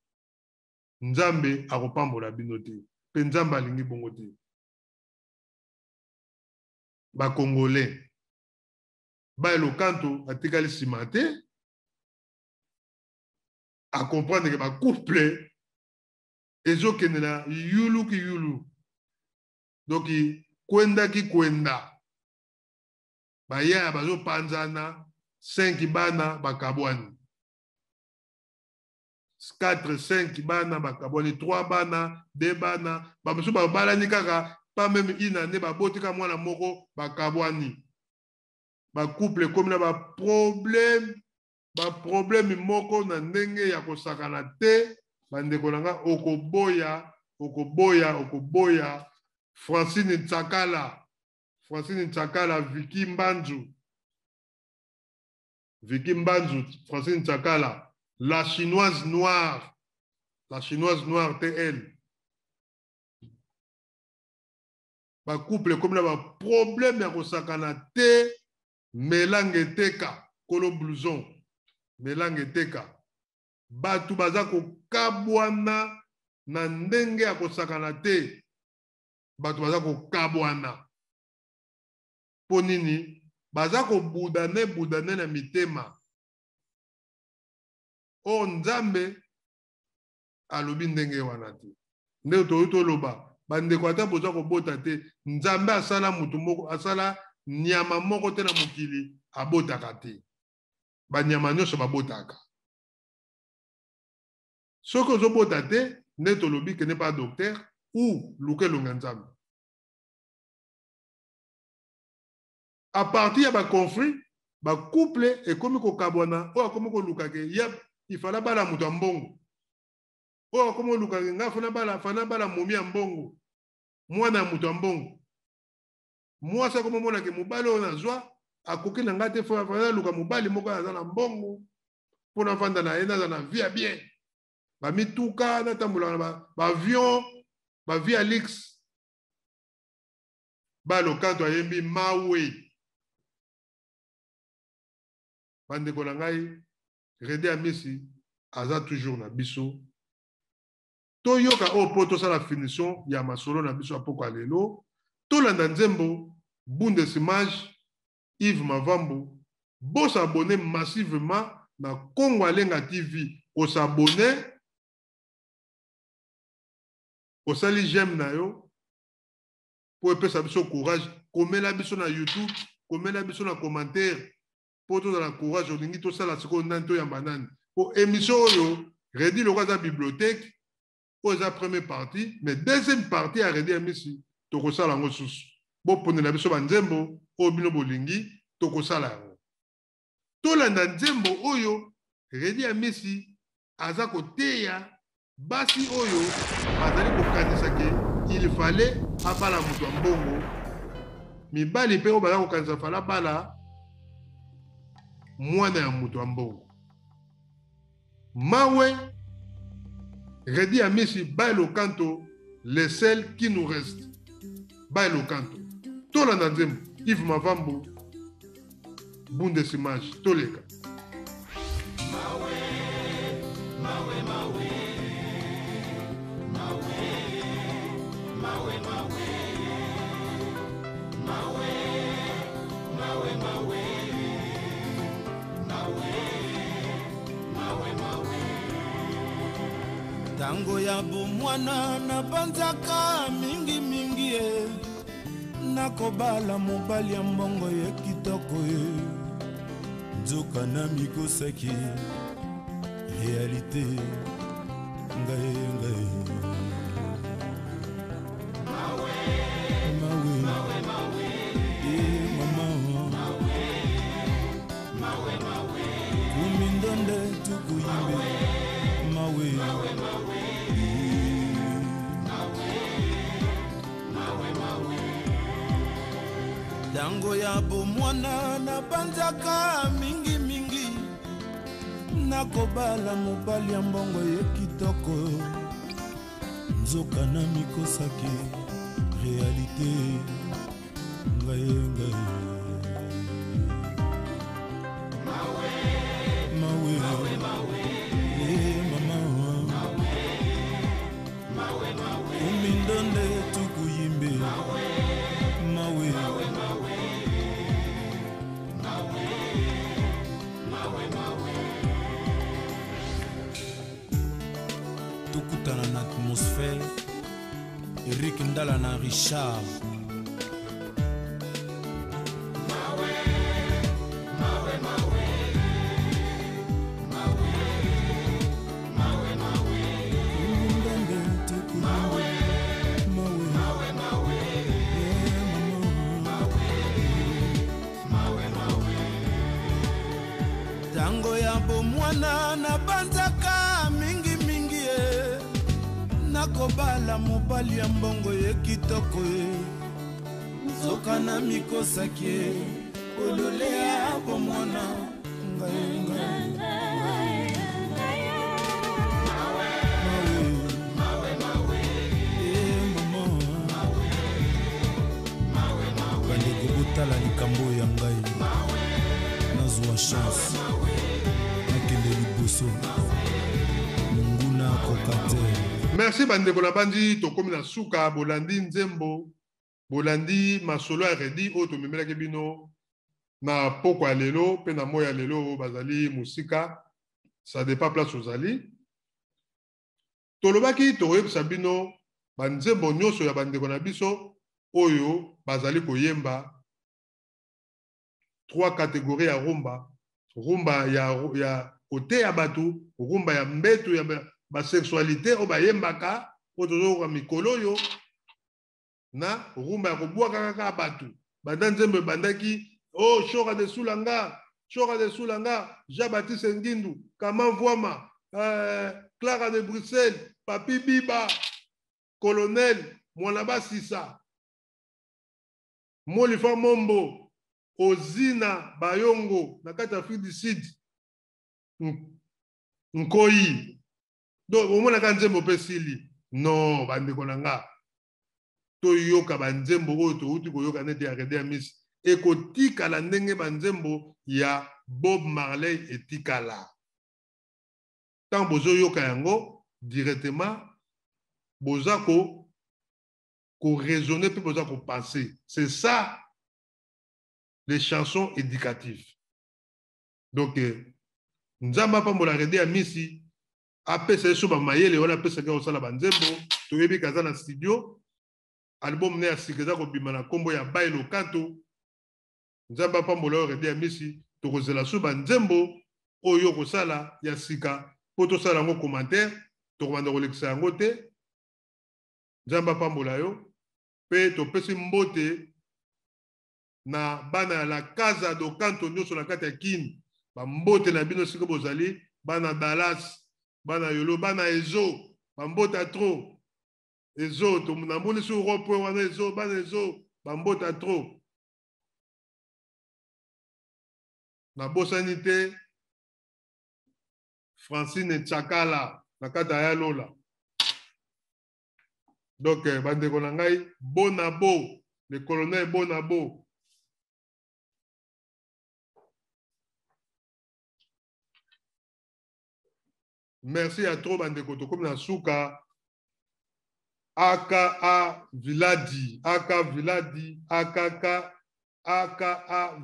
[SPEAKER 1] nzambe akopambola bino te mpe nzambe alingi bongo te bakongolais baelokanto atikali nsima te akomprendre ke bacouple ezokende na yulu ki yulu donc kwenda ki kwenda bayaya bazopanzana 5 bana bakabwani 4-5 bana bakabwani 3 bana 2 bana bamosusu babalani kaka pas même ina ne babotika mwana moko bakabwani bacouple ekomi na baproblème moko na ndenge ya kosakana te bandeko na nga okoboya Francine Ntsakala Vicky Mbanzu Francine Ntsakala la chinoise noire TL bacouple comme na baproblème ya kosakana te melange teka kolo blouson melange teka batu baza kokabwana na ndenge ya kosakana te batu baza kokabwana mpo nini baza kobudane na mitema o nzambe alobi ndenge wana te nde toyi toloba bandeko ata boza kobota te nzambe asala mutu moko asala nyama moko te na mokili abotaka te banyama nyonso babotaka soki ozobota te nde tolobi ke ne pas docteur ou luka elonga nzambe a partir ya baconflit bacouple ekomi kokabwana oyo akomi koluka ke ifala bala moto ya mbongo oyo akomi koluka ke nga fana bala momi ya mbongo mwana ya moto ya mbongo mwasi akomi omona ke mobali oyo nazwa akoki na nga te fana luka mobali moko aza na mbongo mpo na vanda na ye naza na vie ya bien bamituka natambola na baavion bavie ya lix balokanto ayembi mawe bandeko na ngai Redi Amisi aza toujours na biso toyoka oyo mpo tosala finition ya masolo na biso ya poko ya lelo tolanda nzembo Bundesimage Yves Mavambo bosabone massivement na Congo Alenga TV osabone osali j'aime na yo po epesa biso courage komela biso na YouTube komela biso na commentaire po tozala courage olingi tosala sikoyo nani toyamba nani po émission oyo Redi loko aza bibliothèque oyo eza première partie mais deuxième partie ya Redi Amisi tokosala yango susu boponela biso banzembo oyo bino bolingi tokosala yango tolanda nzembo oyo Redi Amisi aza koteya basi oyo bazali kokanisa ke il fallait abala moto ya mbongo mibali mpe oyo baza kokanisa fala bala mwana ya mutu ambo. Mawe, Redi Amisi, bail au canto, les seuls qui nous restent. Bail au canto. Tola Nanzem, Yves Mavambo, Bundesimage, Toleka.
[SPEAKER 2] Tango ya bomwana na banzaka mingi mingi e nakobala mobali ya mbongo ye kitoko e nzoka na mikosaki réalité ngai ngai mawe mawe mawe mawe e mama mawe mawe mawe kumindonde tukuyimbe mawe mawe mawe Dango ya bomwana na banzaka mingi mingi nakobala mobali ya mbongo ye kitoko nzoka na mikosaki réalité ngai ngai mawe mawe mawe mawe mama mawe mawe mawe umindonde tukuyimbe mawe mawe mawe tukutana na atmosphère Eric Ndala na Richard mawe mawe mawe mawe mawe mawe ndende tukumawe mawe mawe mawe mawe mawe tango ya bomwana na banzaka mingi mingi e nakobala mobali ya mbongo ye kitoko e nzoka na mikosaki e olole ya bomwana ngai ngai mawe mawe mawe mama mawe mawe bandeko botala likambo ya ngai nazwa chance nakende liboso munguna kokate.
[SPEAKER 1] Merci bandeko na bandi tokomi na suka bolandi nzembo bolandi masolo ya Redi oyo tomemelaki bino na poko ya lelo pe na moya lelo bazali musika ça dépend place ozali tolobaki toyebisa bino banzembo nyonso ya bandeko na biso oyo bazali koyemba trois catégories ya rumba rumba ya kote ya batu rumba ya mbetu ya ba sexualité o ba yembaka o tozo mikolo yo na rumba ya kobwaka kaka batu banda nzembe bandaki oh Chora de Sulanga Jean Baptiste Ngindu Kama Voama Clara de Bruxelles Papi Biba Colonel Mwanaba Sisa Molifa Mombo Ozina Bayongo na kati Afrique du Sud Nkoyi donc au moins la nzembo pesili non bandeko nanga to yoka banzembo oyo to uti koyoka nete ya Redi Amisi ekotikala ndenge banzembo ya Bob Marley etikala tant bozo yoka yango directement boza ko raisonner puis boza ko penser c'est ça les chansons éducatives donc nzamba pambola Redi Amisi apesa so ba mayele wala apesa ka osala banzembo toyebi kaza na studio album ne asikeza ko bima na kombo ya bailo kanto nzamba pambola Redi Amisi to kozela so banzembo oyo kosala ya sika poto sala ngo commentaire to komanda ko lekisa yango te nzamba pambola yo pe to pesi mbote na bana ya la casa do canto nyonso na kati ya kini ba mbote na bino sika bozali bana Dallas bana yolo bana ezo bambota trop ezo to munamoni su Europe wana ezo bana ezo bambota trop na bosani te Francine Tchakala na kata ya Lola. Donc bandeko na ngai Bonabo, le colonel Bonabo. Merci à trop bandeko to comme na suka AKA Viladi, AKA Viladi, AKA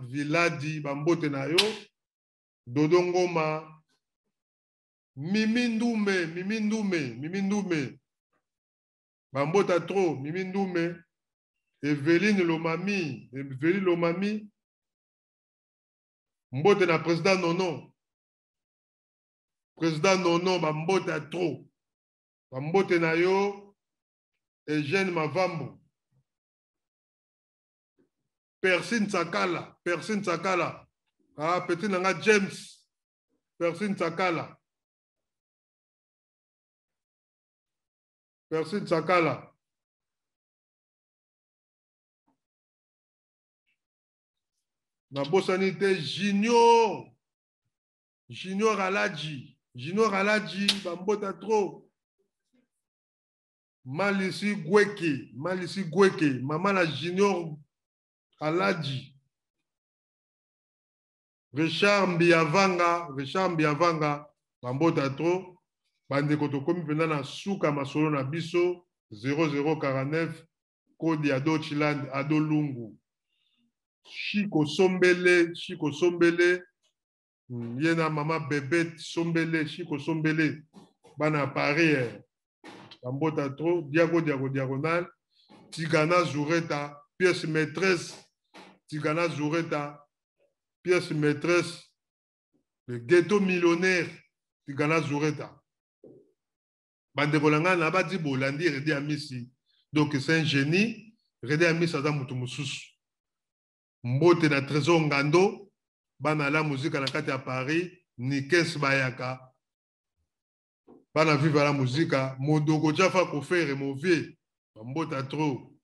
[SPEAKER 1] Viladi bambote na yo Dodongoma Mimi Ndume bambota trop Mimi Ndume Evelyne Lomami mbote na président Nono bambota trop bambote na yo Eugène Mavambo Persine Sakala ah petit nanga James Persine Sakala na bosani te Junior Aladji bambota trop Malisi Gweke maman la Junior Aladji Richard Mbiavanga bambota trop bandeko tokomi pena na suka masolo na biso 0049 kodi ado Chiland ado Lungu Chiko Sombele yena mama bébé Sombele Chiko Sombele bana Paris bambota trop diagonal Tigana Zoureta pièce maîtresse le ghetto millionnaire Tigana Zoureta bandeko langa na badi bolandi Redi Amisi donc c'est un génie Redi Amisi aza mutu mususu mbote na trésor ngando bana la musique na kati ya Paris Nikes Bayaka bana vivre la musique modoko jafa ko faire mauvais bambota trop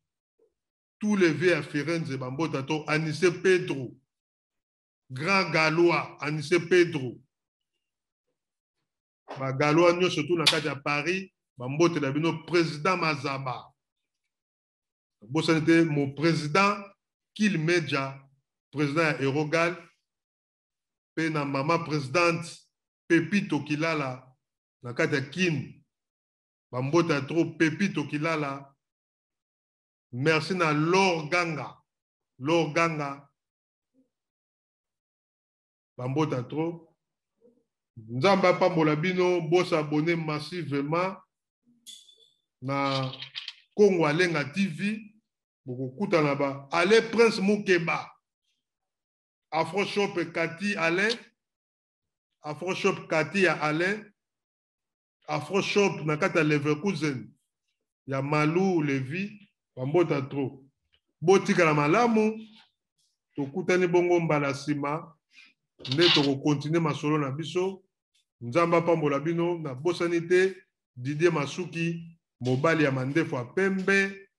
[SPEAKER 1] tous les vieux à Firenze bambota trop Anissé Pedro grand Galois Anissé Pedro ba Galois nyo surtout na kati ya Paris bambote la bino président Mazaba bosante mon président Kil Media président Erogal pe na mama présidente Pepito Kilala na kati ya Kin bambota trop Pepito Kilala merci na Lor Ganga bambota trop nzamba pambola bino bosa abonné massivement na Congo Alenga TV bokukuta na ba Ale Prince Mukeba Afro Shop Kati Alain Afro Shop Kati ya Alain Afro Shop na kata Leverkusen ya Malou Levi bambota trop botika na malamu tokutani bongo mbala sima nde toko continuer masolo na biso nzamba pambola bino na bosani te Didier Masuki mobali ya mandefu a pembe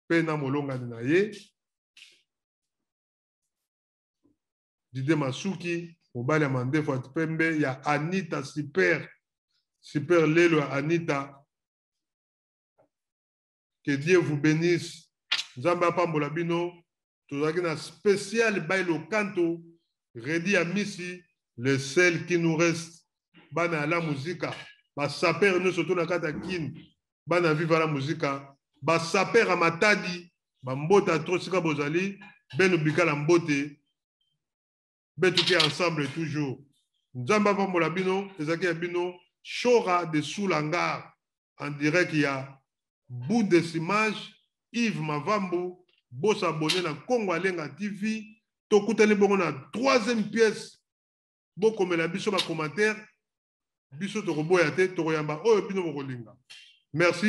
[SPEAKER 1] pe na molongani na ye Didier Masuki mobali ya mandefu a pembe ya Anita super lelo Anita. Que Dieu vous bénisse. Nzamba pambola bino tozaki na spécial bailo canto Redi Amisi le seul qui nous reste bana la musica ba saper nous surtout na kata Kin bana viva la musica ba saper Matadi ba mbota trop sika bozali beno bikala mbote betuki ensemble toujours. Nzamba pambola bino ezaki ya bino Chora de Soulanga en direct il y a bout des images Yves Mavambo boss abonné na Congo Alenga TV tokutani bongo na troisième pièce bokomela biso ba commentaire biso tokoboya te tokoyamba oyo bino bokolinga merci.